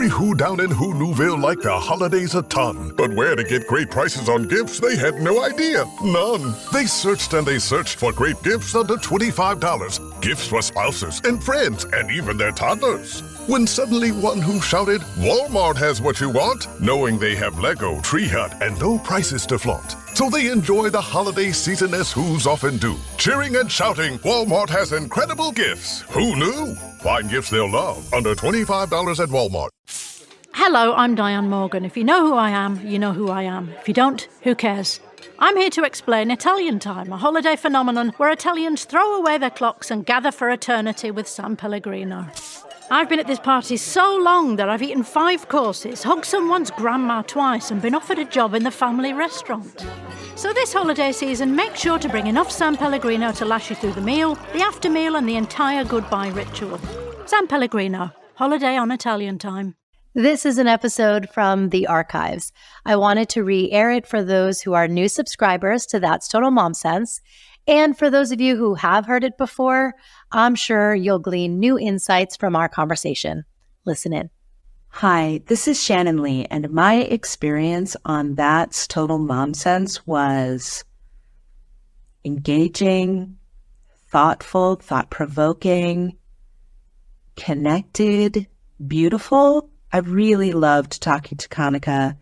Every who down in Who Newville liked the holidays a ton, but where to get great prices on gifts, they had no idea. None. They searched and they searched for great gifts under $25. Gifts for spouses and friends and even their toddlers. When suddenly one who shouted, Walmart has what you want, knowing they have Lego, Tree Hut, and no prices to flaunt. So they enjoy the holiday season as who's often do. Cheering and shouting, Walmart has incredible gifts. Who knew? Find gifts they'll love under $25 at Walmart. Hello, I'm Diane Morgan. If you know who I am, you know who I am. If you don't, who cares? I'm here to explain Italian Time, a holiday phenomenon where Italians throw away their clocks and gather for eternity with San Pellegrino. I've been at this party so long that I've eaten 5 courses, hugged someone's grandma twice, and been offered a job in the family restaurant. So this holiday season, make sure to bring enough San Pellegrino to last you through the meal, the after meal, and the entire goodbye ritual. San Pellegrino, holiday on Italian Time. This is an episode from the archives. I wanted to re-air it for those who are new subscribers to That's Total Mom Sense. And for those of you who have heard it before, I'm sure you'll glean new insights from our conversation. Listen in. Hi, this is Shannon Lee, and my experience on That's Total Mom Sense was engaging, thoughtful, thought-provoking, connected, beautiful. I really loved talking to Kanika.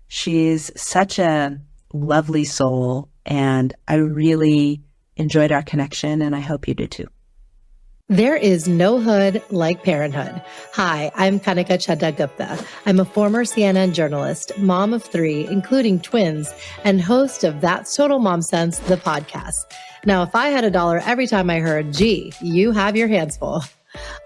She's such a lovely soul, and I really enjoyed our connection, and I hope you do too. There is no hood like parenthood. Hi, I'm Kanika Chadda-Gupta. I'm a former CNN journalist, mom of 3, including twins, and host of That's Total Mom Sense, the podcast. Now, if I had $1 every time I heard, gee, you have your hands full.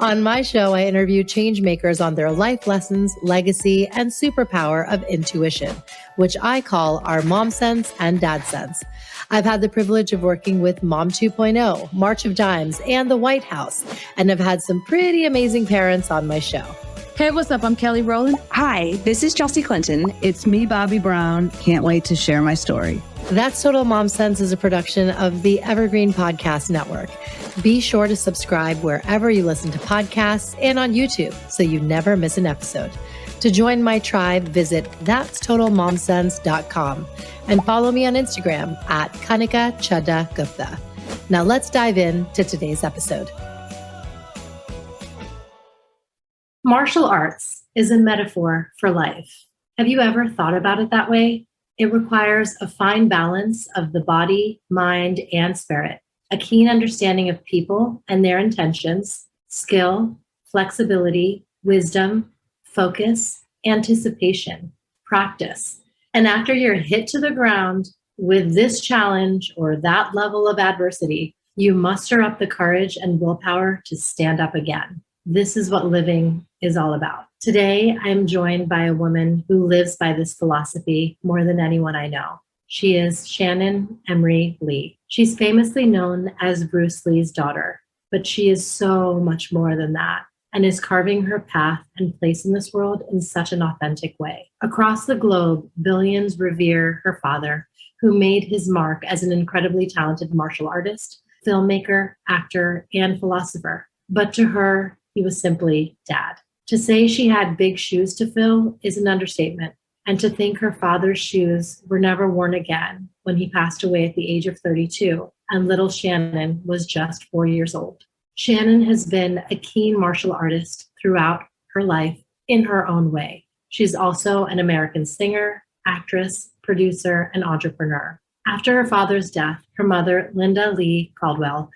On my show, I interview change makers on their life lessons, legacy, and superpower of intuition, which I call our Mom Sense and Dad Sense. I've had the privilege of working with Mom 2.0, March of Dimes, and the White House, and have had some pretty amazing parents on my show. Hey, what's up? I'm Kelly Rowland. Hi, this is Chelsea Clinton. It's me, Bobby Brown. Can't wait to share my story. That's Total Mom Sense is a production of the Evergreen Podcast Network. Be sure to subscribe wherever you listen to podcasts and on YouTube so you never miss an episode. To join my tribe, visit that'stotalmomsense.com and follow me on Instagram at Kanika Chadda-Gupta. Now let's dive in to today's episode. Martial arts is a metaphor for life. Have you ever thought about it that way? It requires a fine balance of the body, mind, and spirit, a keen understanding of people and their intentions, skill, flexibility, wisdom, focus, anticipation, practice. And after you're hit to the ground with this challenge or that level of adversity, you muster up the courage and willpower to stand up again. This is what living is all about. Today, I'm joined by a woman who lives by this philosophy more than anyone I know. She is Shannon Lee. She's famously known as Bruce Lee's daughter, but she is so much more than that and is carving her path and place in this world in such an authentic way. Across the globe, billions revere her father, who made his mark as an incredibly talented martial artist, filmmaker, actor, and philosopher. But to her, he was simply dad. To say she had big shoes to fill is an understatement, and to think her father's shoes were never worn again when he passed away at the age of 32, and little Shannon was just 4 years old. Shannon has been a keen martial artist throughout her life in her own way. She's also an American singer, actress, producer, and entrepreneur. After her father's death, her mother, Linda Lee Caldwell,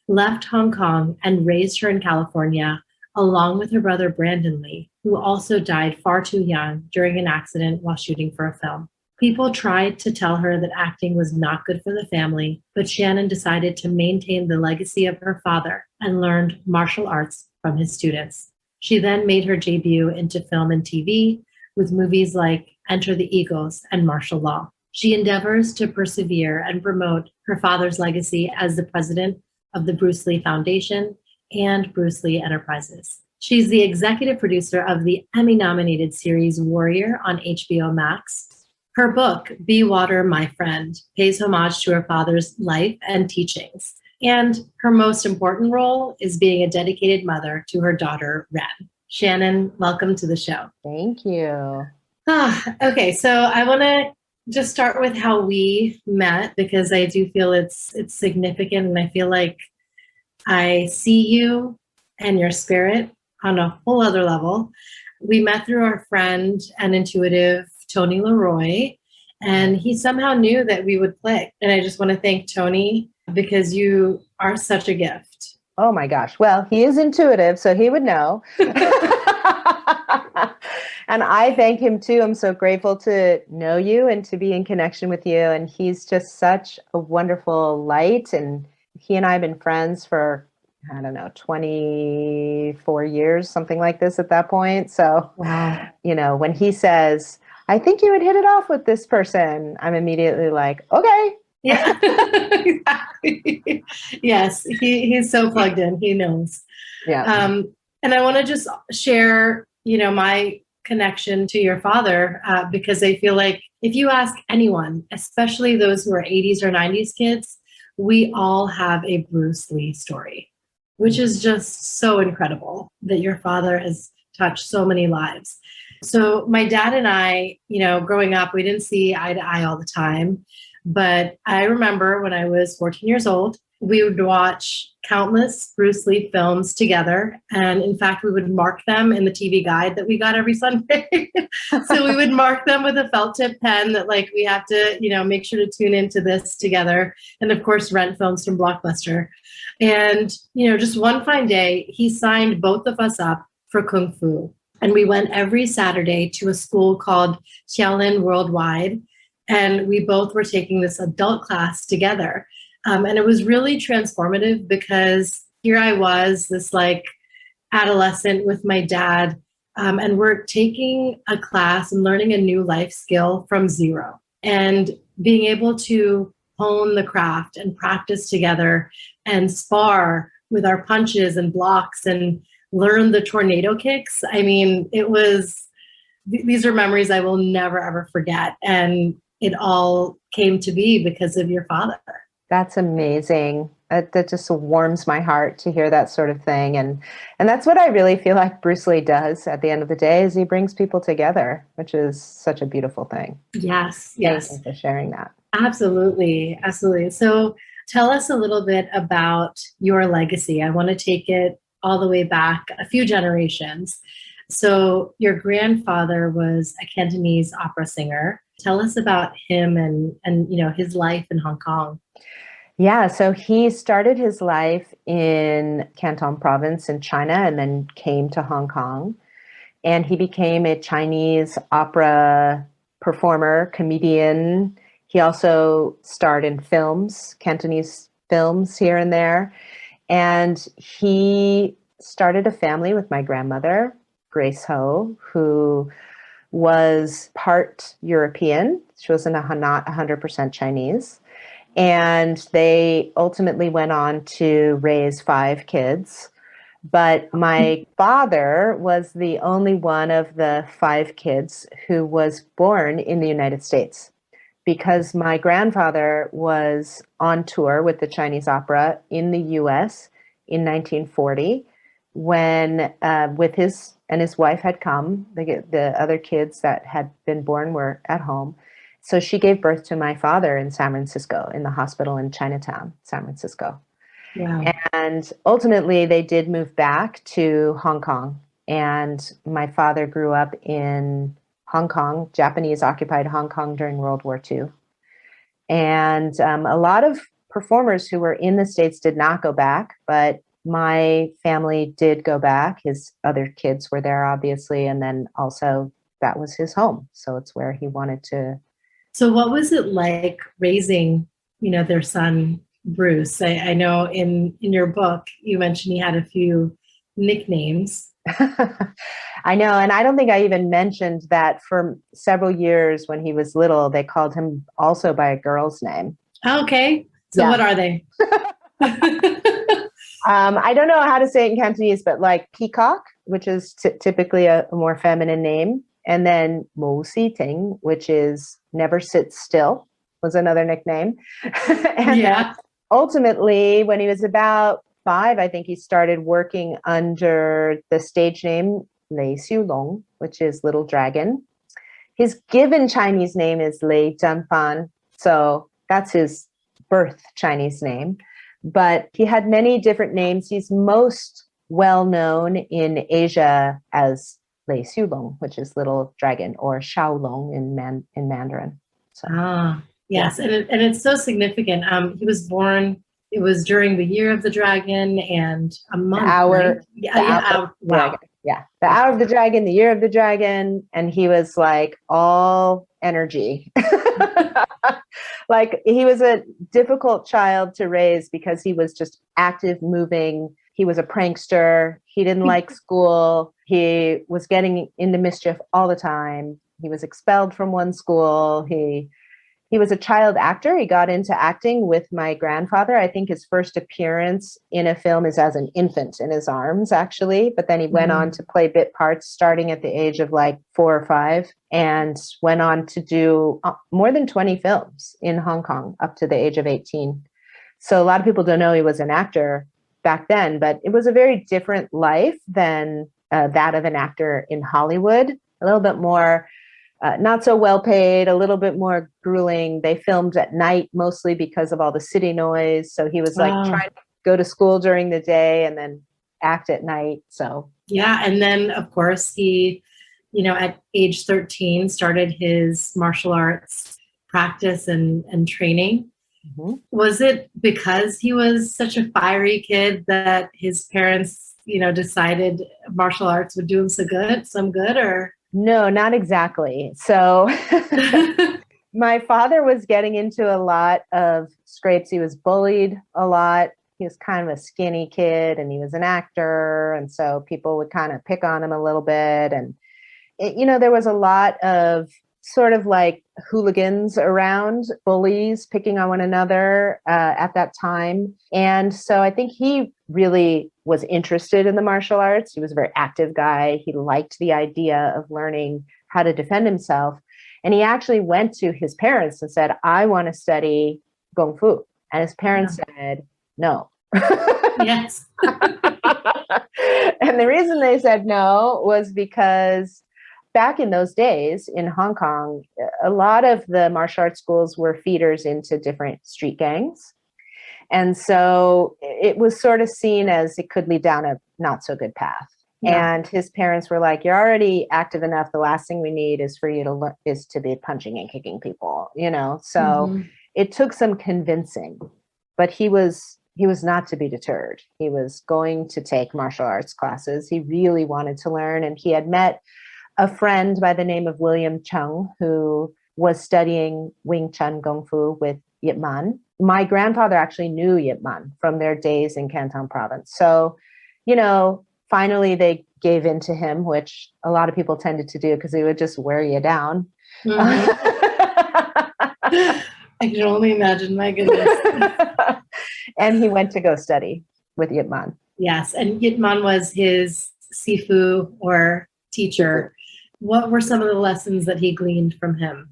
left Hong Kong and raised her in California, along with her brother Brandon Lee, who also died far too young during an accident while shooting for a film. People tried to tell her that acting was not good for the family, but Shannon decided to maintain the legacy of her father and learned martial arts from his students. She then made her debut into film and TV with movies like Enter the Eagles and Martial Law. She endeavors to persevere and promote her father's legacy as the president of the Bruce Lee Foundation and Bruce Lee Enterprises. She's the executive producer of the Emmy-nominated series Warrior on HBO Max. Her book, Be Water, My Friend, pays homage to her father's life and teachings. And her most important role is being a dedicated mother to her daughter, Wren. Shannon, welcome to the show. Thank you. Okay, so I want to just start with how we met because I do feel it's significant, and I feel like I see you and your spirit on a whole other level. We met through our friend and intuitive Tony Leroy, and he somehow knew that we would click. And I just want to thank Tony because you are such a gift. Oh my gosh. Well, he is intuitive, so he would know. And I thank him too. I'm so grateful to know you and to be in connection with you. And he's just such a wonderful light. And he and I have been friends for, I don't know, 24 years, something like this at that point. So, Wow. you know, when he says, I think you would hit it off with this person, I'm immediately like, okay. Yeah, exactly. Yes, he's so plugged in. He knows. Yeah. And I want to just share, my connection to your father because I feel like if you ask anyone, especially those who are 80s or 90s kids, we all have a Bruce Lee story, which is just so incredible that your father has touched so many lives. So my dad and I, growing up, we didn't see eye to eye all the time. But I remember when I was 14 years old, we would watch countless Bruce Lee films together. And in fact, we would mark them in the TV guide that we got every Sunday. So we would mark them with a felt tip pen that we have to, make sure to tune into this together. And of course, rent films from Blockbuster. And, just one fine day, he signed both of us up for Kung Fu. And we went every Saturday to a school called Shaolin Worldwide. And we both were taking this adult class together. And it was really transformative because here I was, this adolescent with my dad, and we're taking a class and learning a new life skill from zero and being able to hone the craft and practice together and spar with our punches and blocks and learn the tornado kicks. I mean, these are memories I will never, ever forget. And it all came to be because of your father. That's amazing. That just warms my heart to hear that sort of thing. And that's what I really feel like Bruce Lee does at the end of the day is he brings people together, which is such a beautiful thing. Yes. Thank you for sharing that. Absolutely. Absolutely. So tell us a little bit about your legacy. I want to take it all the way back a few generations. So your grandfather was a Cantonese opera singer. Tell us about him and his life in Hong Kong. Yeah, so he started his life in Canton province in China and then came to Hong Kong. And he became a Chinese opera performer, comedian. He also starred in films, Cantonese films here and there. And he started a family with my grandmother, Grace Ho, who was part European. She wasn't not 100% Chinese. And they ultimately went on to raise 5 kids. But my father was the only one of the 5 kids who was born in the United States because my grandfather was on tour with the Chinese opera in the US in 1940 when with his wife had come. The other kids that had been born were at home. So she gave birth to my father in San Francisco, in the hospital in Chinatown, San Francisco. Wow. And ultimately, they did move back to Hong Kong. And my father grew up in Hong Kong, Japanese-occupied Hong Kong during World War II. And a lot of performers who were in the States did not go back, but my family did go back. His other kids were there, obviously. And then also that was his home. So it's where he wanted to. So what was it like raising, their son, Bruce? I know in your book, you mentioned he had a few nicknames. I know. And I don't think I even mentioned that for several years when he was little, they called him also by a girl's name. Okay. So What are they? I don't know how to say it in Cantonese, but peacock, which is typically a more feminine name. And then Mo Si Ting, which is never sit still, was another nickname. And ultimately, when he was about 5, I think he started working under the stage name Lei Xiulong, which is little dragon. His given Chinese name is Lei Zhanfan, so that's his birth Chinese name. But he had many different names. He's most well known in Asia as Lei Xiulong, which is little dragon, or Xiaolong in Mandarin. So, yes, and it's so significant. He was born. It was during the year of the dragon and a month. Wow. Yeah, the hour of the dragon, the year of the dragon, and he was like all energy. Like he was a difficult child to raise because he was just active, moving. He was a prankster. He didn't like school. He was getting into mischief all the time. He was expelled from one school. He was a child actor. He got into acting with my grandfather. I think his first appearance in a film is as an infant in his arms, actually. But then he went on to play bit parts starting at the age of like 4 or 5 and went on to do more than 20 films in Hong Kong up to the age of 18. So a lot of people don't know he was an actor back then, but it was a very different life than that of an actor in Hollywood. A little bit more not so well paid, a little bit more grueling. They filmed at night mostly because of all the city noise. So he was like trying to go to school during the day and then act at night. So yeah, and then of course he, at age 13 started his martial arts practice and training. Mm-hmm. Was it because he was such a fiery kid that his parents, decided martial arts would do him some good, or? No, not exactly. So my father was getting into a lot of scrapes. He was bullied a lot. He was kind of a skinny kid and he was an actor. And so people would kind of pick on him a little bit. And, there was a lot of sort of like hooligans around, bullies picking on one another at that time. And so I think he really was interested in the martial arts. He was a very active guy. He liked the idea of learning how to defend himself. And he actually went to his parents and said, I want to study Kung Fu. And his parents said, no. Yes. And the reason they said no was because back in those days in Hong Kong, a lot of the martial arts schools were feeders into different street gangs. And so it was sort of seen as it could lead down a not so good path. Yeah. And his parents were like, you're already active enough. The last thing we need is for you to learn is to be punching and kicking people, So it took some convincing, but he was not to be deterred. He was going to take martial arts classes. He really wanted to learn. And he had met a friend by the name of William Chung, who was studying Wing Chun Kung Fu with Yip Man. My grandfather actually knew Yip Man from their days in Canton province. So, finally they gave in to him, which a lot of people tended to do because he would just wear you down. Mm-hmm. I can only imagine, my goodness. And he went to go study with Yip Man. Yes, and Yip Man was his sifu or teacher. What were some of the lessons that he gleaned from him?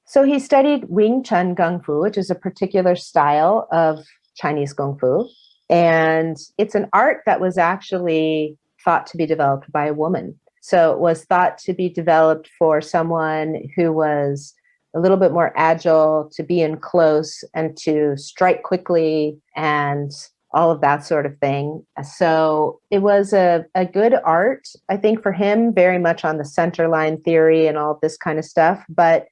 So he studied Wing Chun Kung Fu, which is a particular style of Chinese Kung Fu. And it's an art that was actually thought to be developed by a woman. So it was thought to be developed for someone who was a little bit more agile, to be in close and to strike quickly and all of that sort of thing. So it was a good art, I think, for him, very much on the center line theory and all of this kind of stuff. But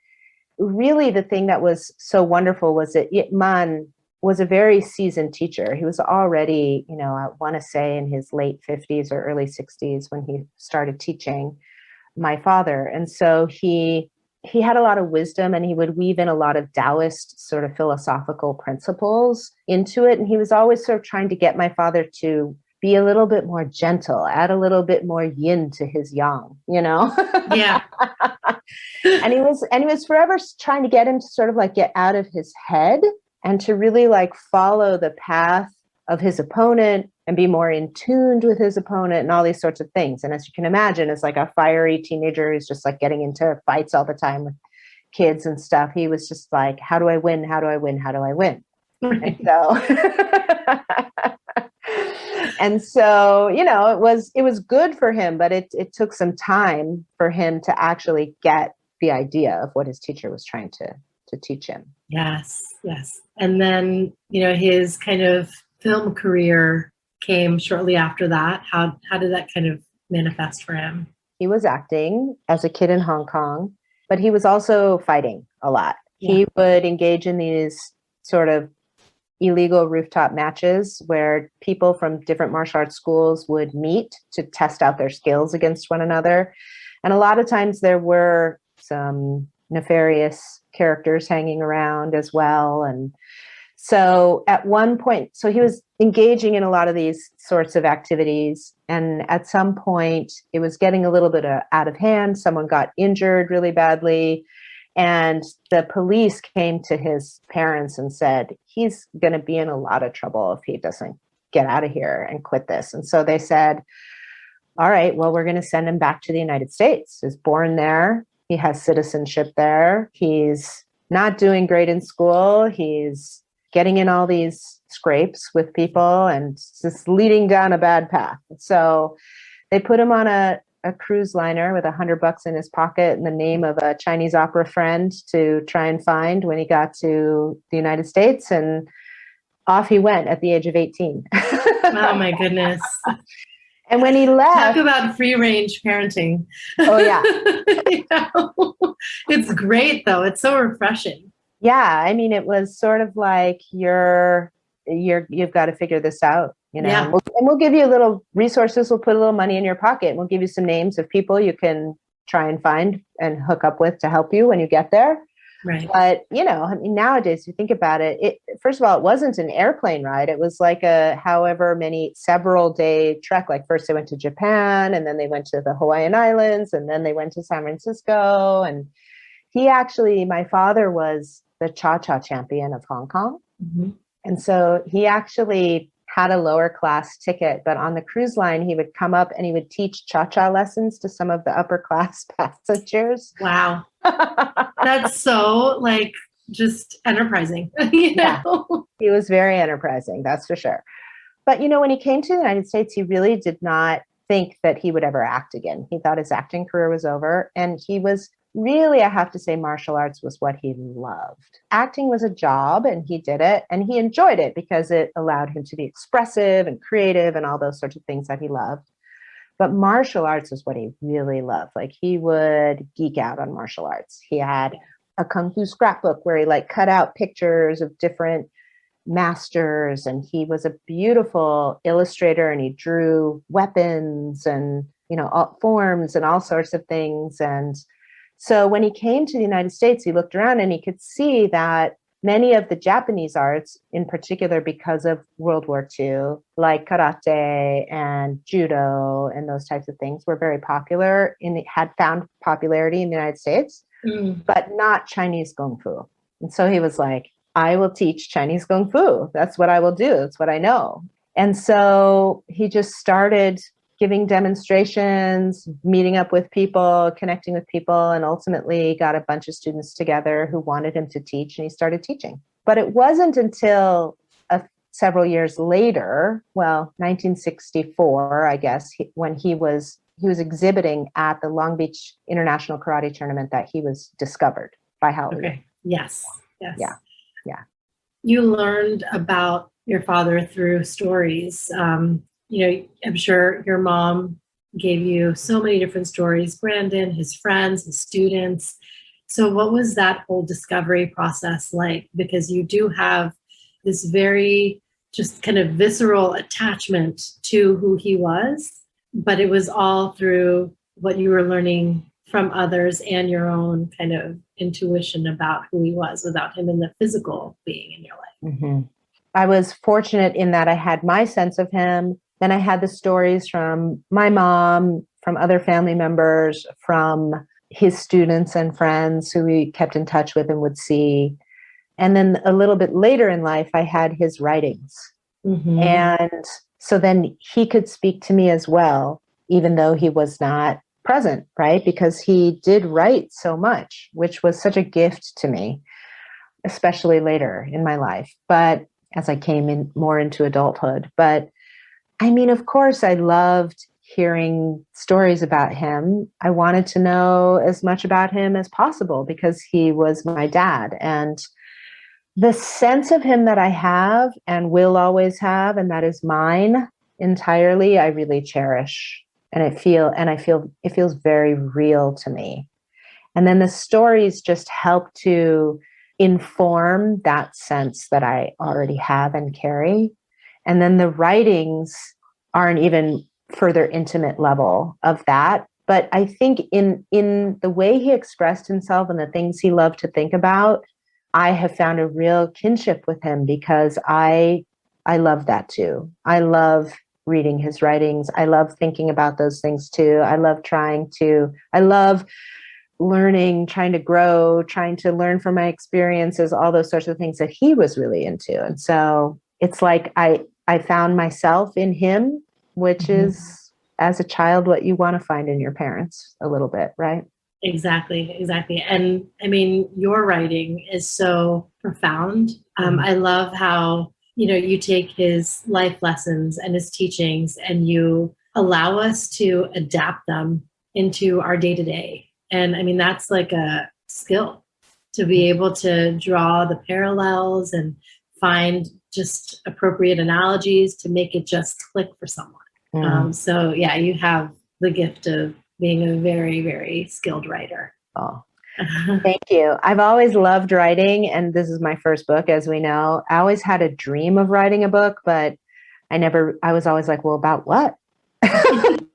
really the thing that was so wonderful was that Yip Man was a very seasoned teacher. He was already, I want to say in his late 50s or early 60s when he started teaching my father. And so he had a lot of wisdom and he would weave in a lot of Taoist sort of philosophical principles into it. And he was always sort of trying to get my father to be a little bit more gentle, add a little bit more yin to his yang, Yeah. And he was forever trying to get him to sort of like get out of his head and to really like follow the path of his opponent and be more in tune with his opponent and all these sorts of things. And as you can imagine, as like a fiery teenager who's just like getting into fights all the time with kids and stuff, he was just like, how do I win? How do I win? How do I win? And so And so, it was good for him, but it took some time for him to actually get the idea of what his teacher was trying to teach him. Yes, yes. And then, his kind of film career came shortly after that. How did that kind of manifest for him? He was acting as a kid in Hong Kong, but he was also fighting a lot. Yeah. He would engage in these sort of illegal rooftop matches where people from different martial arts schools would meet to test out their skills against one another. And a lot of times there were some nefarious characters hanging around as well. And so at one point, so he was engaging in a lot of these sorts of activities. And at some point, it was getting a little bit out of hand. Someone got injured really badly. And the police came to his parents and said, he's going to be in a lot of trouble if he doesn't get out of here and quit this. And so they said, all right, well, we're going to send him back to the United States. He's born there. He has citizenship there. He's not doing great in school. He's getting in all these scrapes with people and just leading down a bad path. So they put him on a cruise liner with $100 in his pocket and the name of a Chinese opera friend to try and find when he got to the United States. And off he went at the age of 18. Oh my goodness. And when he left, talk about free range parenting. Oh yeah. It's great though. It's so refreshing. Yeah. I mean, it was sort of like you've got to figure this out. Yeah. And we'll give you a little resources. We'll put a little money in your pocket. And we'll give you some names of people you can try and find and hook up with to help you when you get there. Right. But, I mean, nowadays, you think about it, first of all, it wasn't an airplane ride. It was like several day trek. Like first they went to Japan and then they went to the Hawaiian Islands and then they went to San Francisco. And my father was the cha-cha champion of Hong Kong. Mm-hmm. And so he actually had a lower class ticket, but on the cruise line, he would come up and he would teach cha-cha lessons to some of the upper class passengers. Wow. That's so just enterprising. Yeah, he was very enterprising, that's for sure. But, when he came to the United States, he really did not think that he would ever act again. He thought his acting career was over. And he was really, I have to say, martial arts was what he loved. Acting was a job and he did it and he enjoyed it because it allowed him to be expressive and creative and all those sorts of things that he loved. But martial arts was what he really loved. Like he would geek out on martial arts. He had a Kung Fu scrapbook where he cut out pictures of different masters, and he was a beautiful illustrator and he drew weapons and, all forms and all sorts of things. And so when he came to the United States, he looked around and he could see that many of the Japanese arts, in particular because of World War II, like karate and judo and those types of things, were very popular had found popularity in the United States, but not Chinese Kung Fu. And so he was like, I will teach Chinese Kung Fu. That's what I will do. That's what I know. And so he just started giving demonstrations, meeting up with people, connecting with people, and ultimately got a bunch of students together who wanted him to teach, and he started teaching. But it wasn't until several years later, 1964, I guess, when he was exhibiting at the Long Beach International Karate Tournament that he was discovered by Howard. Okay. Yes. Yeah. You learned about your father through stories. I'm sure your mom gave you so many different stories, Brandon, his friends, his students. So what was that whole discovery process like? Because you do have this very just kind of visceral attachment to who he was, but it was all through what you were learning from others and your own kind of intuition about who he was without him in the physical being in your life. Mm-hmm. I was fortunate in that I had my sense of him. Then I had the stories from my mom, from other family members, from his students and friends who we kept in touch with and would see. And then a little bit later in life, I had his writings. Mm-hmm. And so then he could speak to me as well, even though he was not present, right? Because he did write so much, which was such a gift to me, especially later in my life. But as I came in more into adulthood, but I mean, of course, I loved hearing stories about him. I wanted to know as much about him as possible because he was my dad. And the sense of him that I have and will always have, and that is mine entirely, I really cherish. And I feel it feels very real to me. And then the stories just help to inform that sense that I already have and carry. And then the writings are an even further intimate level of that. But I think in the way he expressed himself and the things he loved to think about, I have found a real kinship with him because I love that too. I love reading his writings. I love thinking about those things too. I love learning, trying to grow, trying to learn from my experiences, all those sorts of things that he was really into. And so it's like I found myself in him, which is, as a child, what you want to find in your parents a little bit, right? Exactly. And I mean, your writing is so profound. I love how, you take his life lessons and his teachings and you allow us to adapt them into our day to day. And I mean, that's like a skill to be able to draw the parallels and find just appropriate analogies to make it just click for someone. So yeah, you have the gift of being a very, very skilled writer. Oh, thank you. I've always loved writing, and this is my first book, as we know. I always had a dream of writing a book, but I was always like, well, about what? And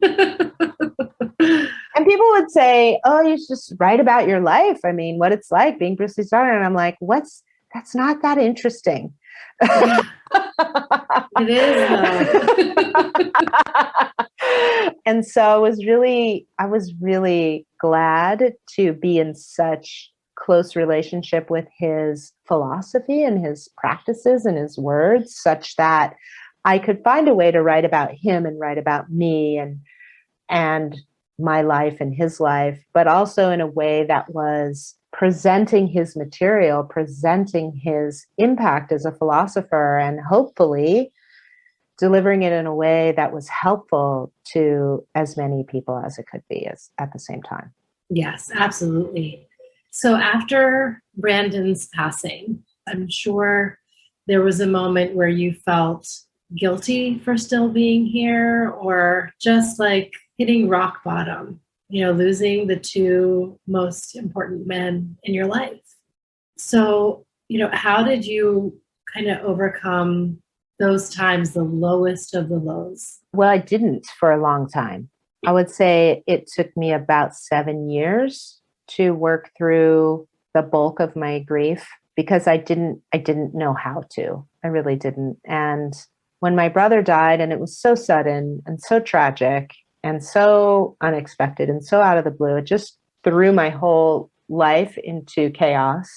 people would say, oh, you should just write about your life. I mean, what it's like being Bruce Lee's daughter. And I'm like, that's not that interesting. It is, though. And so I was really glad to be in such close relationship with his philosophy and his practices and his words, such that I could find a way to write about him and write about me and my life and his life, but also in a way that was presenting his material, presenting his impact as a philosopher, and hopefully delivering it in a way that was helpful to as many people as it could be at the same time. Yes, absolutely. So after Brandon's passing, I'm sure there was a moment where you felt guilty for still being here, or just like hitting rock bottom, losing the two most important men in your life. So, how did you kind of overcome those times, the lowest of the lows? Well, I didn't for a long time. I would say it took me about 7 years to work through the bulk of my grief because I didn't know how to. I really didn't. And when my brother died, and it was so sudden and so tragic and so unexpected and so out of the blue, it just threw my whole life into chaos.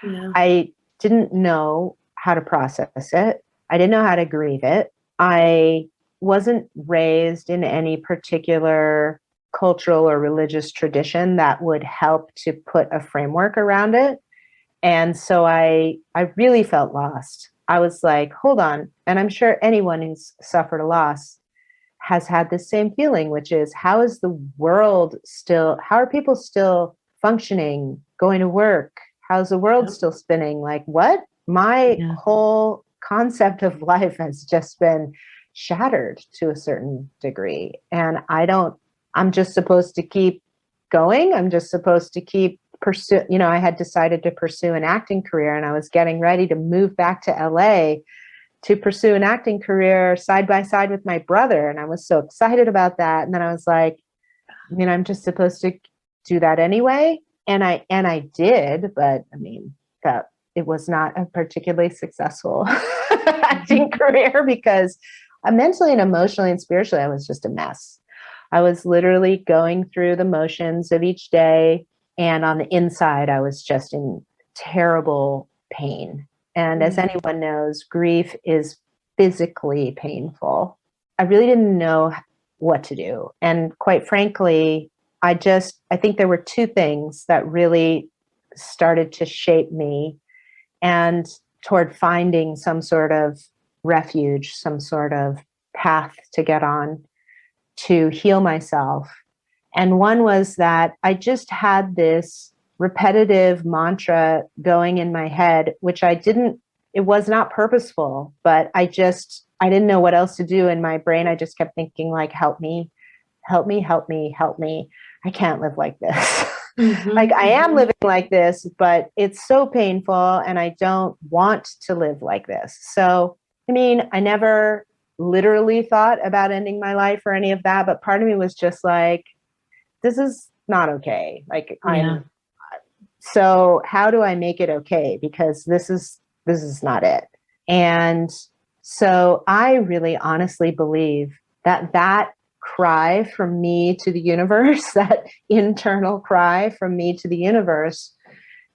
Yeah. I didn't know how to process it. I didn't know how to grieve it. I wasn't raised in any particular cultural or religious tradition that would help to put a framework around it. And so I really felt lost. I was like, hold on. And I'm sure anyone who's suffered a loss has had the same feeling, which is how are people still functioning, going to work? How's the world still spinning? Like what? My whole concept of life has just been shattered to a certain degree. And I'm just supposed to keep going. I'm just supposed to keep I had decided to pursue an acting career, and I was getting ready to move back to LA to pursue an acting career side by side with my brother. And I was so excited about that. And then I was like, I'm just supposed to do that anyway. And I did, but that it was not a particularly successful acting career because mentally and emotionally and spiritually, I was just a mess. I was literally going through the motions of each day. And on the inside, I was just in terrible pain. And as anyone knows, grief is physically painful. I really didn't know what to do. And quite frankly, I think there were two things that really started to shape me and toward finding some sort of refuge, some sort of path to get on to heal myself. And one was that I just had this repetitive mantra going in my head, which it was not purposeful, but I didn't know what else to do in my brain. I just kept thinking like, help me, help me, help me, help me. I can't live like this. Like I am living like this, but it's so painful and I don't want to live like this. So, I mean, I never literally thought about ending my life or any of that, but part of me was just like, this is not okay. Like so how do I make it okay? Because this is not it. And so I really honestly believe that cry from me to the universe, that internal cry from me to the universe,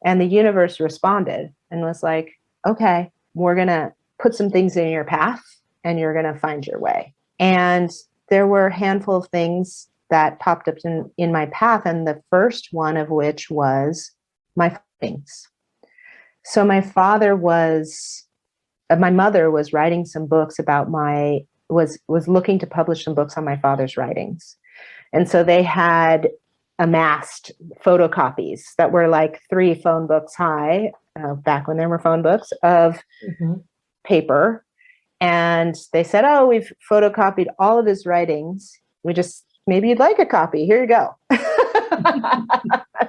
and the universe responded and was like, okay, we're going to put some things in your path and you're going to find your way. And there were a handful of things that popped up in my path. And the first one of which was my feelings. So my mother was writing some books about was looking to publish some books on my father's writings. And so they had amassed photocopies that were like 3 phone books high, back when there were phone books, of paper. And they said, oh, we've photocopied all of his writings. Maybe you'd like a copy. Here you go.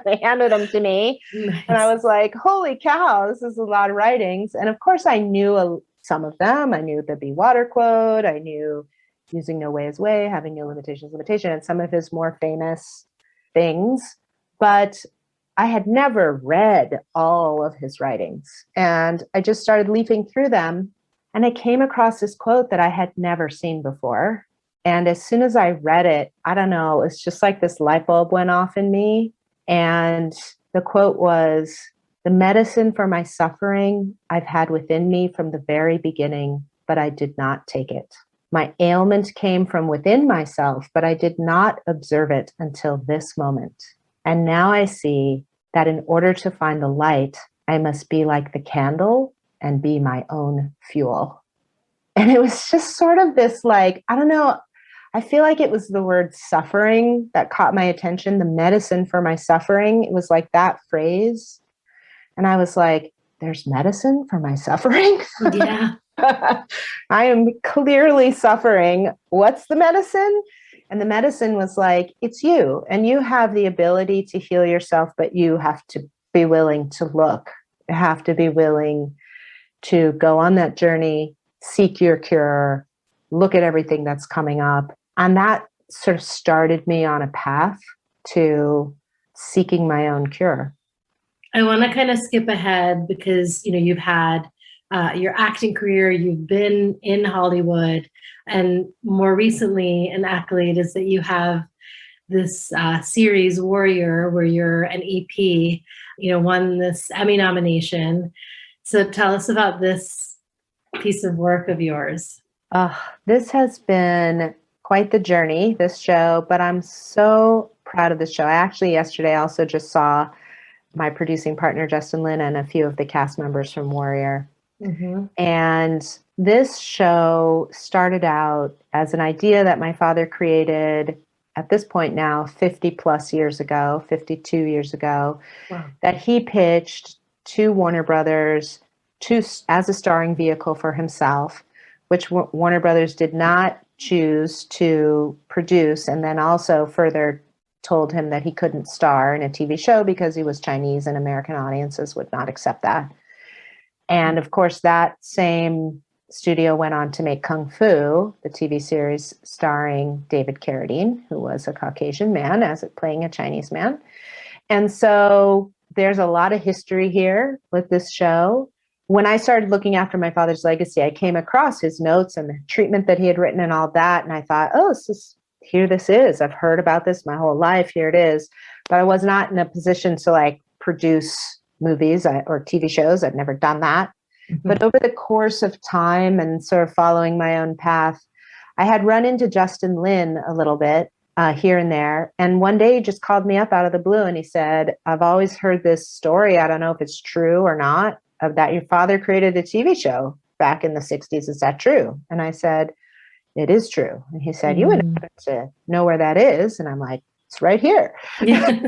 They handed them to me. Nice. And I was like, holy cow, this is a lot of writings. And of course I knew some of them. I knew the Be Water quote. I knew using no way is way, having no limitations, limitation, and some of his more famous things. But I had never read all of his writings. And I just started leafing through them. And I came across this quote that I had never seen before. And as soon as I read it, I don't know, it's just like this light bulb went off in me. And the quote was, "The medicine for my suffering I've had within me from the very beginning, but I did not take it. My ailment came from within myself, but I did not observe it until this moment. And now I see that in order to find the light, I must be like the candle and be my own fuel." And it was just sort of this, like, I don't know, I feel like it was the word suffering that caught my attention, the medicine for my suffering. It was like that phrase. And I was like, there's medicine for my suffering? Yeah. I am clearly suffering. What's the medicine? And the medicine was like, it's you. And you have the ability to heal yourself, but you have to be willing to look. You have to be willing to go on that journey, seek your cure, look at everything that's coming up. And that sort of started me on a path to seeking my own cure. I want to kind of skip ahead because, you've had your acting career, you've been in Hollywood, and more recently an accolade is that you have this series Warrior, where you're an EP, won this Emmy nomination. So tell us about this piece of work of yours. This has been quite the journey, this show, but I'm so proud of this show. I actually yesterday also just saw my producing partner, Justin Lin, and a few of the cast members from Warrior. Mm-hmm. And this show started out as an idea that my father created at this point now 50 plus years ago, 52 years ago, wow, that he pitched to Warner Brothers as a starring vehicle for himself, which Warner Brothers did not choose to produce, and then also further told him that he couldn't star in a TV show because he was Chinese and American audiences would not accept that. And of course, that same studio went on to make Kung Fu, the TV series starring David Carradine, who was a Caucasian man playing a Chinese man. And so there's a lot of history here with this show. When I started looking after my father's legacy, I came across his notes and the treatment that he had written and all that. And I thought, here this is. I've heard about this my whole life. Here it is. But I was not in a position to produce movies or TV shows. I've never done that. Mm-hmm. But over the course of time and sort of following my own path, I had run into Justin Lin a little bit here and there. And one day he just called me up out of the blue and he said, I've always heard this story. I don't know if it's true or not, of that your father created a TV show back in the 60s. Is that true? And I said, it is true. And he said, you Mm-hmm. wouldn't happen to know where that is. And I'm like, it's right here. Yeah.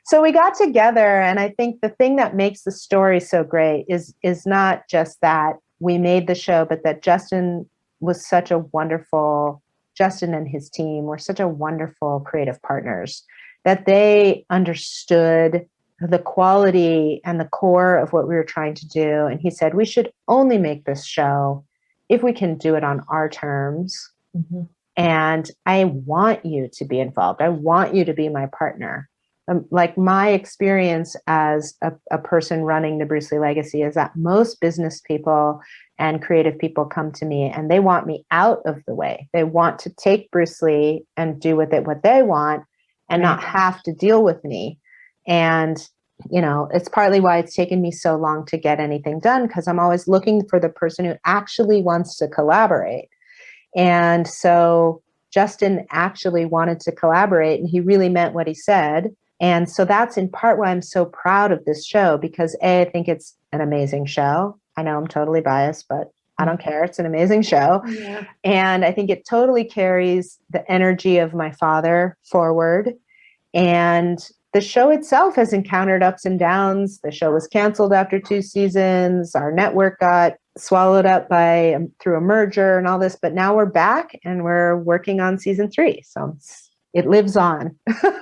So we got together, and I think the thing that makes the story so great is not just that we made the show, but that Justin and his team were such a wonderful creative partners, that they understood the quality and the core of what we were trying to do. And he said, we should only make this show if we can do it on our terms. Mm-hmm. And I want you to be involved. I want you to be my partner. Like my experience as a person running the Bruce Lee legacy is that most business people and creative people come to me and they want me out of the way. They want to take Bruce Lee and do with it what they want and not have to deal with me. And, it's partly why it's taken me so long to get anything done, because I'm always looking for the person who actually wants to collaborate. And so Justin actually wanted to collaborate, and he really meant what he said. And so that's in part why I'm so proud of this show, because I think it's an amazing show. I know I'm totally biased, but I don't care. It's an amazing show. Yeah. And I think it totally carries the energy of my father forward. And the show itself has encountered ups and downs. The show was canceled after 2 seasons. Our network got swallowed up through a merger and all this, but now we're back and we're working on season 3. So it lives on.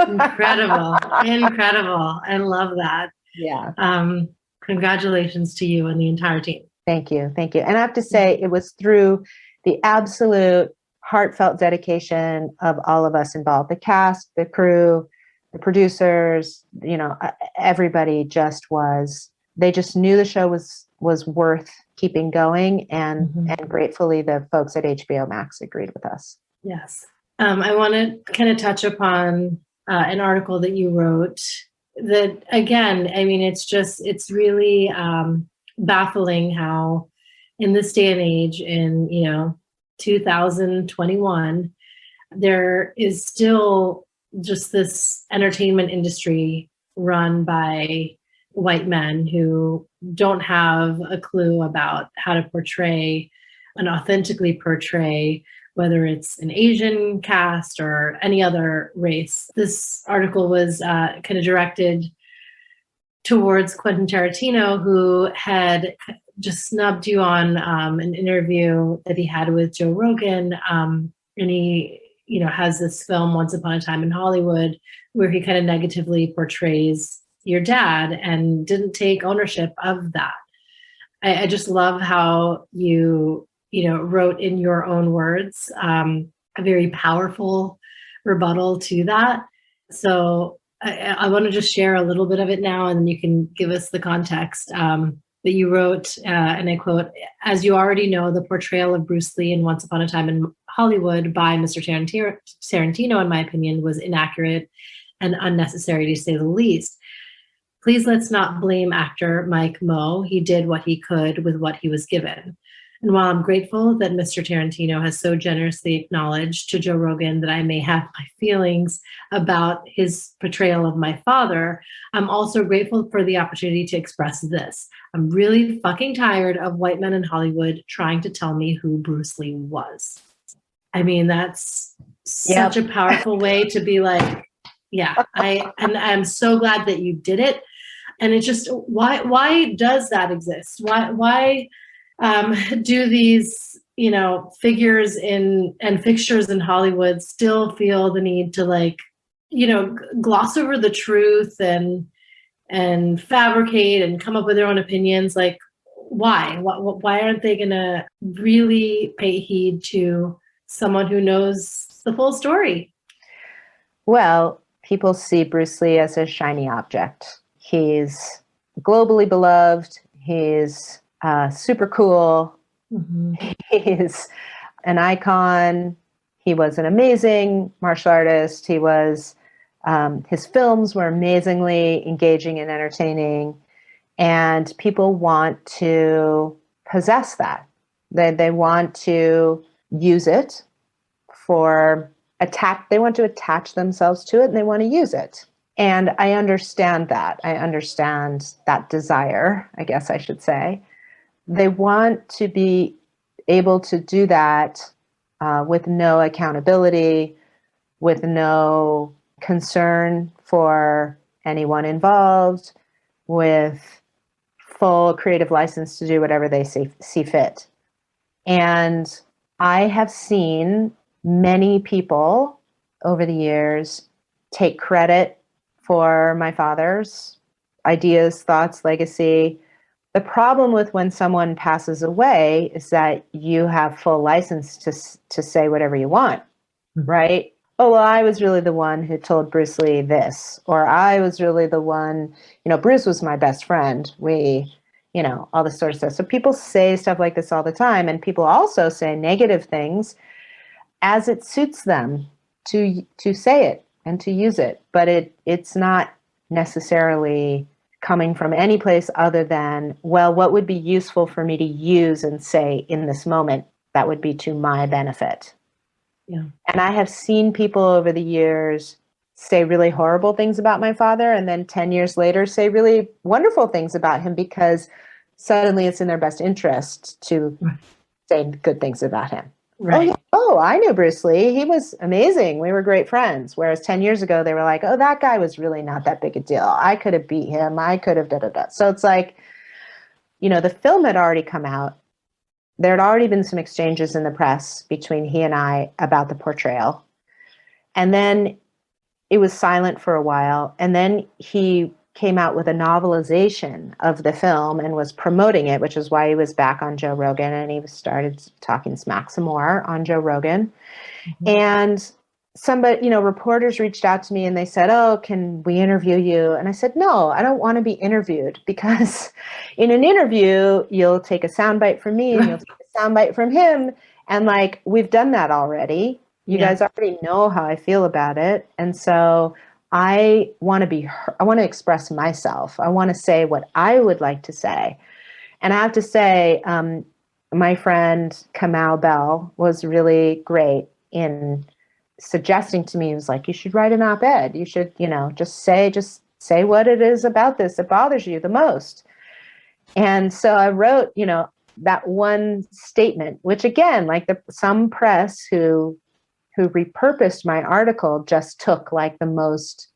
Incredible. I love that. Yeah. Congratulations to you and the entire team. Thank you. And I have to say, it was through the absolute heartfelt dedication of all of us involved, the cast, the crew, the producers, everybody they just knew the show was worth keeping going. And gratefully the folks at HBO Max agreed with us. Yes. I want to kind of touch upon an article that you wrote that, again, I mean, it's really baffling how in this day and age, in 2021, there is still just this entertainment industry run by white men who don't have a clue about how to authentically portray, whether it's an Asian cast or any other race. This article was kind of directed towards Quentin Tarantino, who had just snubbed you on an interview that he had with Joe Rogan. And he, has this film, Once Upon a Time in Hollywood, where he kind of negatively portrays your dad and didn't take ownership of that. I just love how you wrote in your own words a very powerful rebuttal to that. So I want to just share a little bit of it now, and then you can give us the context that you wrote, and I quote, "As you already know, the portrayal of Bruce Lee in Once Upon a Time in Hollywood by Mr. Tarantino, in my opinion, was inaccurate and unnecessary, to say the least. Please let's not blame actor Mike Moe. He did what he could with what he was given. And while I'm grateful that Mr. Tarantino has so generously acknowledged to Joe Rogan that I may have my feelings about his portrayal of my father, I'm also grateful for the opportunity to express this. I'm really fucking tired of white men in Hollywood trying to tell me who Bruce Lee was." I mean, that's such a powerful way to be like, yeah, I'm so glad that you did it. And it's just, why does that exist? Why do these, figures and fixtures in Hollywood still feel the need to gloss over the truth and fabricate and come up with their own opinions? Like, why? Why aren't they gonna really pay heed to someone who knows the full story? Well, people see Bruce Lee as a shiny object. He's globally beloved. He's super cool. Mm-hmm. He's an icon. He was an amazing martial artist. He was, his films were amazingly engaging and entertaining. And people want to possess that. They want to use it they want to attach themselves to it, and they want to use it. And I understand that. I understand that desire, I guess I should say. They want to be able to do that with no accountability, with no concern for anyone involved, with full creative license to do whatever they see fit. And I have seen many people over the years take credit for my father's ideas, thoughts, legacy. The problem with when someone passes away is that you have full license to say whatever you want, right? Oh, well, I was really the one who told Bruce Lee this, or I was really the one, Bruce was my best friend. All this sort of stuff. So people say stuff like this all the time, and people also say negative things as it suits them to say it and to use it. But it's not necessarily coming from any place other than, well, what would be useful for me to use and say in this moment that would be to my benefit. Yeah. And I have seen people over the years say really horrible things about my father, and then 10 years later say really wonderful things about him because suddenly it's in their best interest to say good things about him. Right. Oh, yeah. Oh, I knew Bruce Lee. He was amazing. We were great friends. Whereas 10 years ago, they were like, oh, that guy was really not that big a deal. I could have beat him. I could have da-da-da. So it's like, the film had already come out. There had already been some exchanges in the press between he and I about the portrayal. And then it was silent for a while. And then he came out with a novelization of the film and was promoting it, which is why he was back on Joe Rogan, and he started talking smack some more on Joe Rogan. Mm-hmm. And somebody, reporters reached out to me and they said, oh, can we interview you? And I said, no, I don't want to be interviewed, because in an interview, you'll take a soundbite from me and you'll take a soundbite from him. And we've done that already. You guys already know how I feel about it. And so I want to express myself. I want to say what I would like to say. And I have to say, my friend Kamau Bell was really great in suggesting to me, he was like, you should write an op-ed. You should, just say what it is about this that bothers you the most. And so I wrote, that one statement, which again, some press who repurposed my article just took the most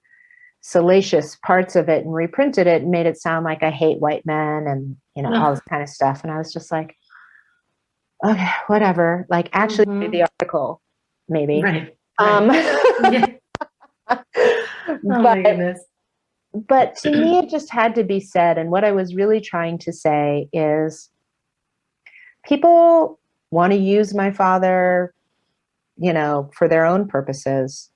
salacious parts of it and reprinted it and made it sound like I hate white men and, all this kind of stuff. And I was just like, okay, whatever. Actually read the article, maybe. Right. But, my goodness. But to me, it just had to be said. And what I was really trying to say is people want to use my father, for their own purposes.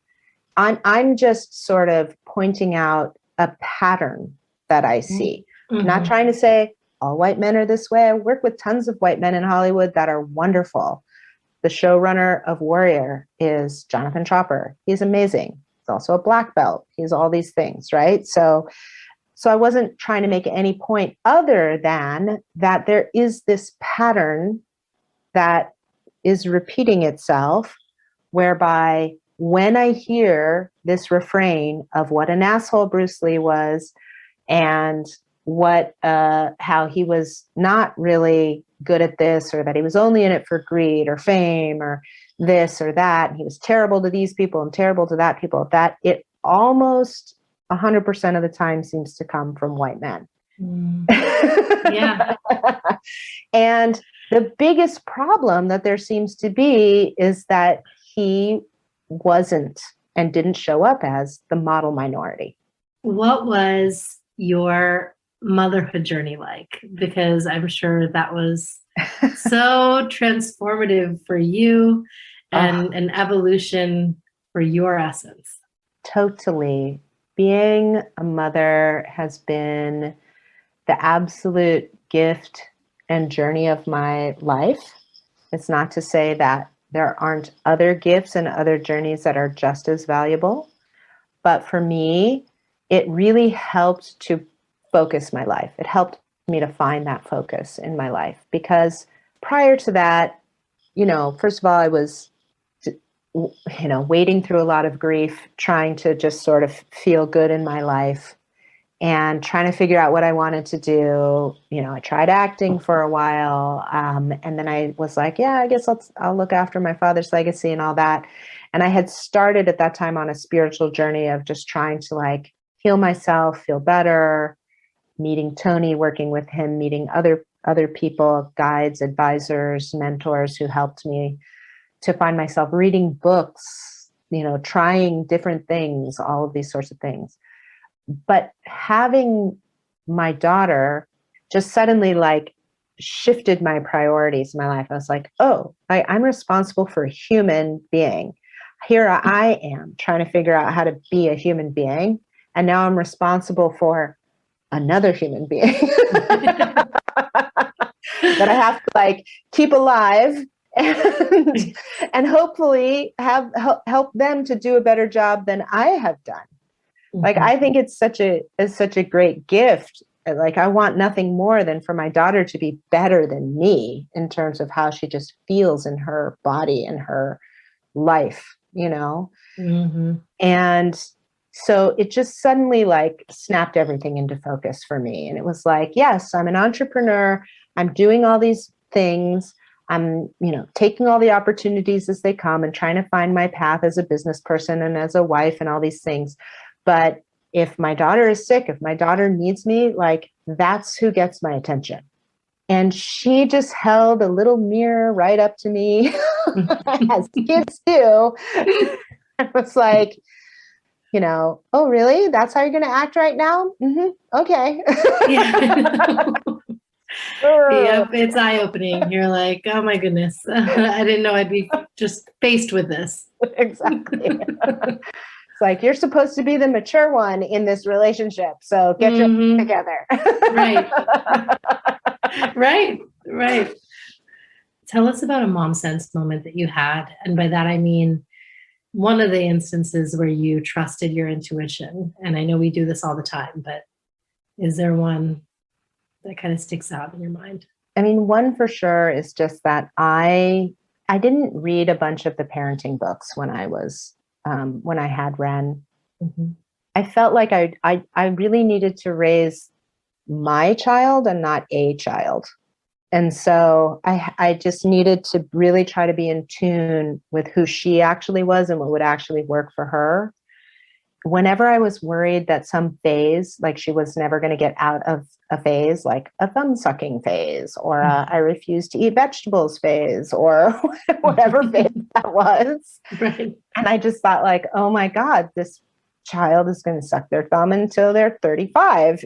I'm just sort of pointing out a pattern that I see. Mm-hmm. Not trying to say all white men are this way. I work with tons of white men in Hollywood that are wonderful. The showrunner of Warrior is Jonathan Chopper. He's amazing. He's also a black belt. He's all these things, right? So I wasn't trying to make any point other than that there is this pattern that is repeating itself, whereby when I hear this refrain of what an asshole Bruce Lee was and how he was not really good at this, or that he was only in it for greed or fame or this or that, and he was terrible to these people and terrible to that people, that it almost 100% of the time seems to come from white men. Yeah. And the biggest problem that there seems to be is that he wasn't and didn't show up as the model minority. What was your motherhood journey like? Because I'm sure that was so transformative for you and an evolution for your essence. Totally. Being a mother has been the absolute gift and journey of my life. It's not to say that there aren't other gifts and other journeys that are just as valuable. But for me, it really helped to focus my life. It helped me to find that focus in my life, because prior to that, first of all, I was, wading through a lot of grief, trying to just sort of feel good in my life. and trying to figure out what I wanted to do. I tried acting for a while. And then I was like, yeah, I guess I'll look after my father's legacy and all that. And I had started at that time on a spiritual journey of just trying to like heal myself, feel better, meeting Tony, working with him, meeting other people, guides, advisors, mentors who helped me to find myself, reading books, trying different things, all of these sorts of things. But having my daughter just suddenly like shifted my priorities in my life. I was like, oh, I'm responsible for a human being. Here I am trying to figure out how to be a human being. And now I'm responsible for another human being that I have to like keep alive and hopefully help them to do a better job than I have done. Like, I think it's such a great gift. Like, I want nothing more than for my daughter to be better than me in terms of how she just feels in her body and her life, And so it just suddenly like snapped everything into focus for me. And it was like, yes, I'm an entrepreneur. I'm doing all these things. I'm, taking all the opportunities as they come and trying to find my path as a business person and as a wife and all these things. But if my daughter is sick, if my daughter needs me, like, that's who gets my attention. And she just held a little mirror right up to me, as kids do. It was like, oh, really? That's how you're going to act right now? Mm-hmm. Okay. Yep, it's eye-opening. You're like, oh my goodness. I didn't know I'd be just faced with this. Exactly. It's like, you're supposed to be the mature one in this relationship. So get your together. Right. Right. Tell us about a mom sense moment that you had. And by that, I mean, one of the instances where you trusted your intuition. And I know we do this all the time, but is there one that kind of sticks out in your mind? I mean, one for sure is just that I didn't read a bunch of the parenting books when I was when I had Wren. I felt like I really needed to raise my child and not a child. And so I just needed to really try to be in tune with who she actually was and what would actually work for her. Whenever I was worried that some phase, like she was never going to get out of a phase, like a thumb sucking phase, or a I refuse to eat vegetables phase, or whatever phase that was. Right. And I just thought like, oh my God, this child is going to suck their thumb until they're 35,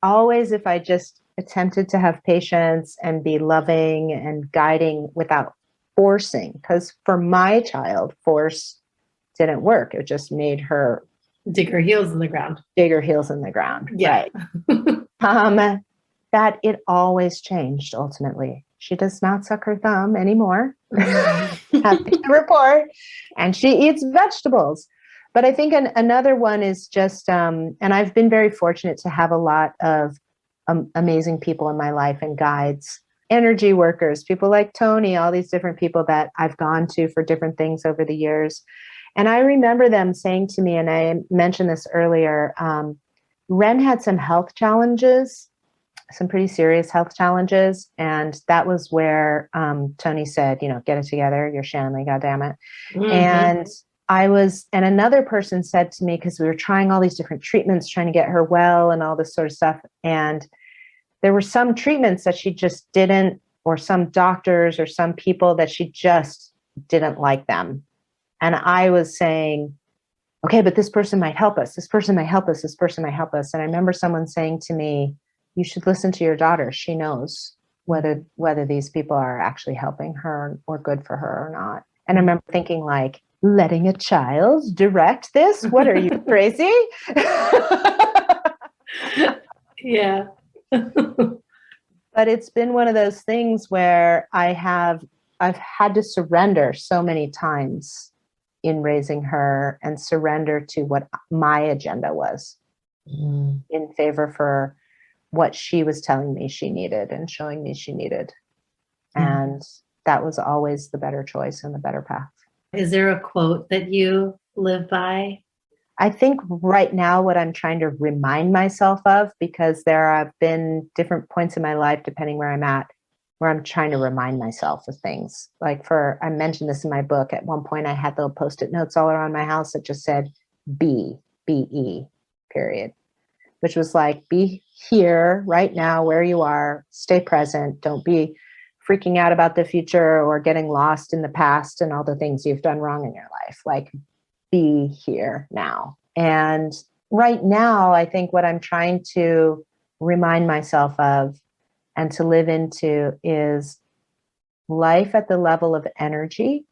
Always, if I just attempted to have patience and be loving and guiding without forcing, because for my child, force didn't work. It just made her dig her heels in the ground. Yeah. Right. That it always changed ultimately. She does not suck her thumb anymore. Happy to report. And she eats vegetables. But I think another one is just, and I've been very fortunate to have a lot of amazing people in my life and guides, energy workers, people like Tony, all these different people that I've gone to for different things over the years. And I remember them saying to me, and I mentioned this earlier, Wren had some health challenges, some pretty serious health challenges. And that was where Tony said, get it together. You're Shannon Lee, goddammit. And and another person said to me, because we were trying all these different treatments, trying to get her well and all this sort of stuff. And there were some treatments that she just didn't, or some doctors or some people that she just didn't like them. And I was saying, okay, but this person might help us. This person might help us. This person might help us. And I remember someone saying to me, you should listen to your daughter. She knows whether these people are actually helping her or good for her or not. And I remember thinking like, letting a child direct this? What are you, crazy? Yeah. But it's been one of those things where I've had to surrender so many times in raising her and surrender to what my agenda was in favor for what she was telling me she needed and showing me she needed. And that was always the better choice and the better path. Is there a quote that you live by? I think right now what I'm trying to remind myself of, because there have been different points in my life, depending where I'm at, where I'm trying to remind myself of things. Like I mentioned this in my book. At one point I had little Post-it notes all around my house that just said B-E, period, which was like, be here right now where you are, stay present. Don't be freaking out about the future or getting lost in the past and all the things you've done wrong in your life. Like, be here now. And right now, I think what I'm trying to remind myself of and to live into is life at the level of energy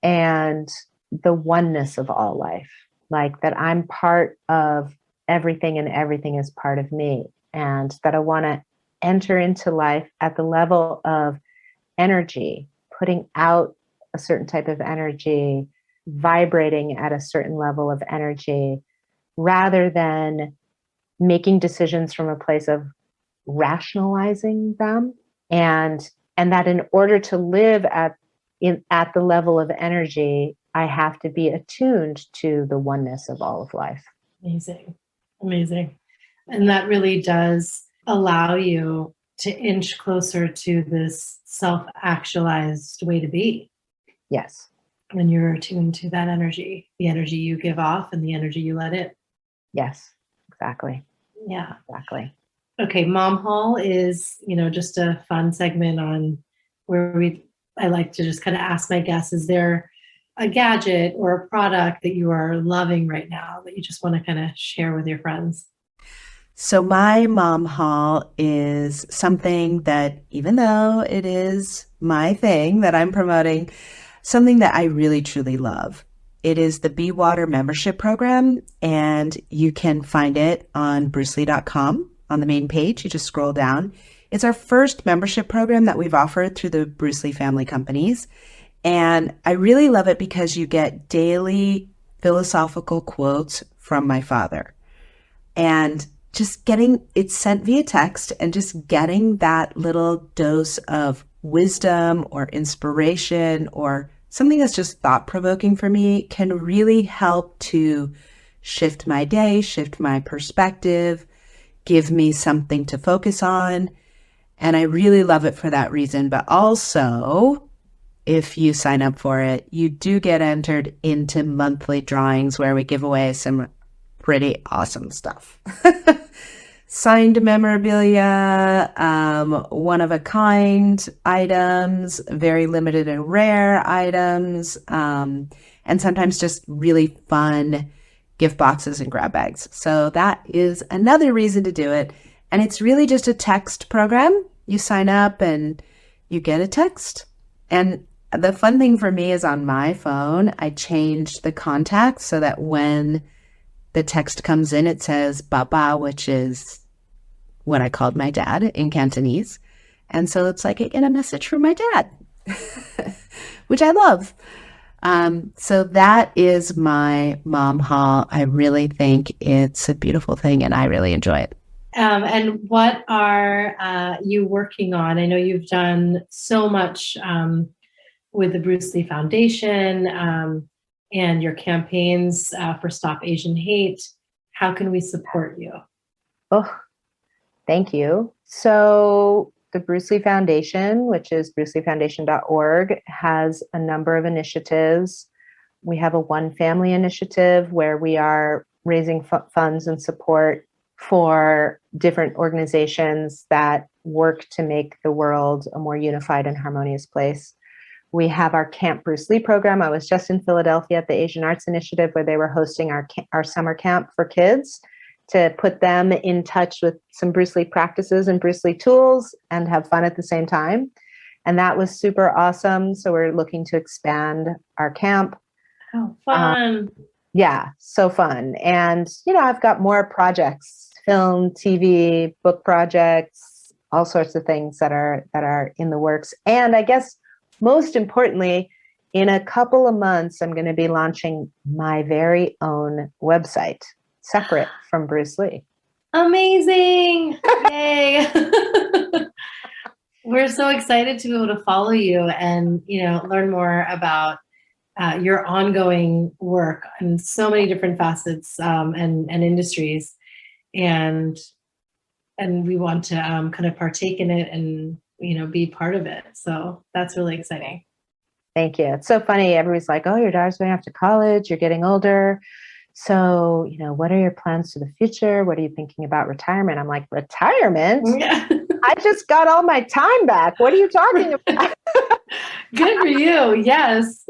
and the oneness of all life. Like that I'm part of everything and everything is part of me. And that I want to enter into life at the level of energy, putting out a certain type of energy, vibrating at a certain level of energy, rather than making decisions from a place of rationalizing them. And that in order to live at the level of energy, I have to be attuned to the oneness of all of life. Amazing. And that really does allow you to inch closer to this self-actualized way to be. Yes. When you're attuned to that energy, the energy you give off and the energy you let in. Yes, exactly. Yeah. Exactly. Okay, Mom Haul is, just a fun segment on where I like to just kind of ask my guests, is there a gadget or a product that you are loving right now that you just want to kind of share with your friends? So my mom haul is something that, even though it is my thing that I'm promoting, something that I really truly love. It is the Be Water membership program, and you can find it on brucelee.com on the main page. You just scroll down. It's our first membership program that we've offered through the Bruce Lee family companies. And I really love it because you get daily philosophical quotes from my father. And just getting it sent via text and just getting that little dose of wisdom or inspiration or something that's just thought-provoking for me can really help to shift my day, shift my perspective, give me something to focus on. And I really love it for that reason. But also, if you sign up for it, you do get entered into monthly drawings where we give away some pretty awesome stuff. Signed memorabilia, one-of-a-kind items, very limited and rare items, and sometimes just really fun gift boxes and grab bags. So that is another reason to do it. And it's really just a text program. You sign up and you get a text. And the fun thing for me is on my phone, I changed the contacts so that when the text comes in, it says Baba, which is what I called my dad in Cantonese. And so it's like I get a message from my dad, which I love. So that is my mom haul. I really think it's a beautiful thing and I really enjoy it. And what are you working on? I know you've done so much with the Bruce Lee Foundation and your campaigns for Stop Asian Hate. How can we support you? Oh, thank you. So the Bruce Lee Foundation, which is bruceleefoundation.org, has a number of initiatives. We have a One Family initiative where we are raising funds and support for different organizations that work to make the world a more unified and harmonious place. We have our Camp Bruce Lee program. I was just in Philadelphia at the Asian Arts Initiative where they were hosting our summer camp for kids to put them in touch with some Bruce Lee practices and Bruce Lee tools and have fun at the same time. And that was super awesome. So we're looking to expand our camp. Oh, fun. Yeah, so fun. And, I've got more projects, film, TV, book projects, all sorts of things that are in the works. And I guess most importantly, in a couple of months, I'm going to be launching my very own website, separate from Bruce Lee. Amazing. Yay. We're so excited to be able to follow you and, learn more about your ongoing work in so many different facets and industries, and we want to kind of partake in it and be part of it. So that's really exciting. Thank you. It's so funny. Everybody's like, "Oh, your daughter's going off to college. You're getting older. So, what are your plans for the future? What are you thinking about retirement?" I'm like, retirement? Yeah. I just got all my time back. What are you talking about? Good for you. Yes.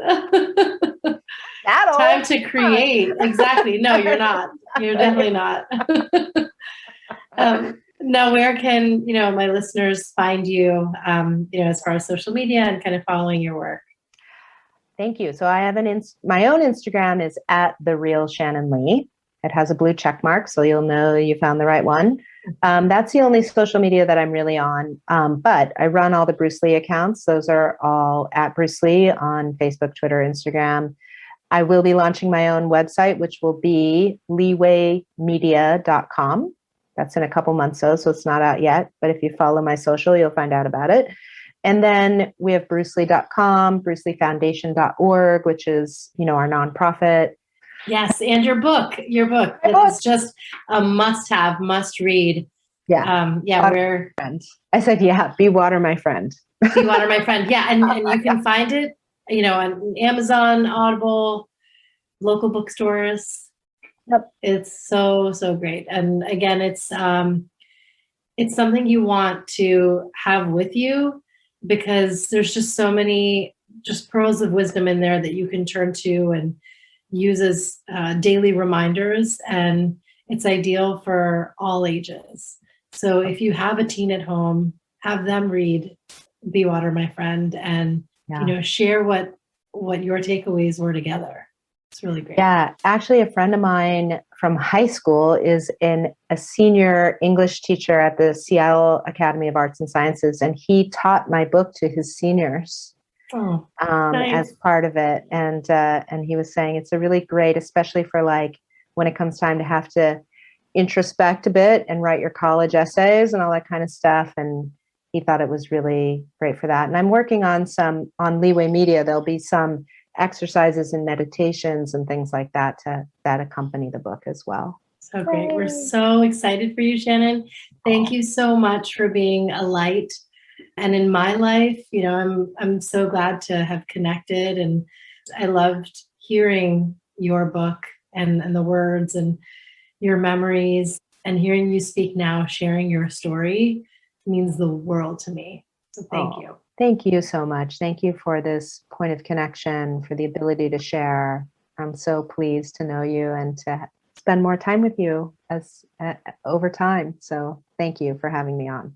Time to create. Exactly. No, you're not. You're definitely not. Now, where can, my listeners find you, as far as social media and kind of following your work? Thank you. So I have my own Instagram is at the real Shannon Lee. It has a blue check mark, so you'll know you found the right one. That's the only social media that I'm really on. But I run all the Bruce Lee accounts. Those are all at Bruce Lee on Facebook, Twitter, Instagram. I will be launching my own website, which will be leewaymedia.com. That's in a couple months, so it's not out yet. But if you follow my social, you'll find out about it. And then we have brucelee.com, bruceleefoundation.org, which is, our nonprofit. Yes, and your book. It's just a must-have, must-read. Yeah. Where I said, be water, my friend. Be water, my friend. Yeah, and you can find it, on Amazon, Audible, local bookstores. Yep. It's so great. And again, it's something you want to have with you, because there's just so many just pearls of wisdom in there that you can turn to and use as daily reminders. And it's ideal for all ages. So if you have a teen at home, have them read Be Water, My Friend, and share what your takeaways were together. It's really great. Yeah, actually, a friend of mine from high school is a senior English teacher at the Seattle Academy of Arts and Sciences, and he taught my book to his seniors nice. As part of it. And he was saying it's a really great, especially for like when it comes time to have to introspect a bit and write your college essays and all that kind of stuff. And he thought it was really great for that. And I'm working on Leeway Media. There'll be some exercises and meditations and things like that that accompany the book as well. So great. We're so excited for you, Shannon. Thank you so much for being a light. And in my life, I'm so glad to have connected, and I loved hearing your book and the words and your memories, and hearing you speak now, sharing your story means the world to me. So thank you. Thank you so much. Thank you for this point of connection, for the ability to share. I'm so pleased to know you and to spend more time with you over time. So thank you for having me on.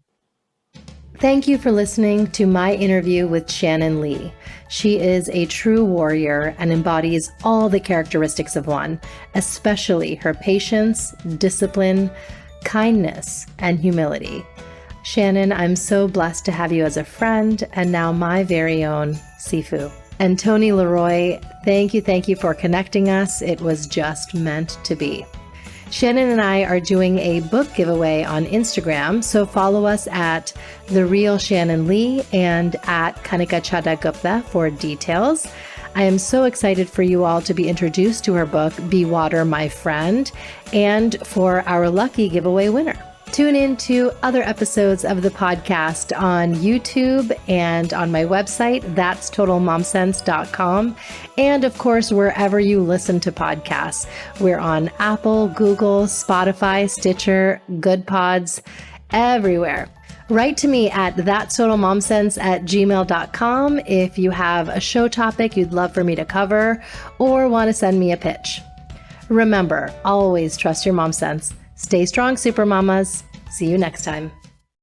Thank you for listening to my interview with Shannon Lee. She is a true warrior and embodies all the characteristics of one, especially her patience, discipline, kindness, and humility. Shannon, I'm so blessed to have you as a friend and now my very own Sifu. And Tony Leroy, thank you for connecting us. It was just meant to be. Shannon and I are doing a book giveaway on Instagram, so follow us at The Real Shannon Lee and at Kanika Chadha Gupta for details. I am so excited for you all to be introduced to her book, Be Water, My Friend, and for our lucky giveaway winner. Tune in to other episodes of the podcast on YouTube and on my website, that'stotalmomsense.com. And of course, wherever you listen to podcasts. We're on Apple, Google, Spotify, Stitcher, Good Pods, everywhere. Write to me at thatstotalmomsense@gmail.com if you have a show topic you'd love for me to cover or want to send me a pitch. Remember, always trust your mom sense. Stay strong, super mamas. See you next time.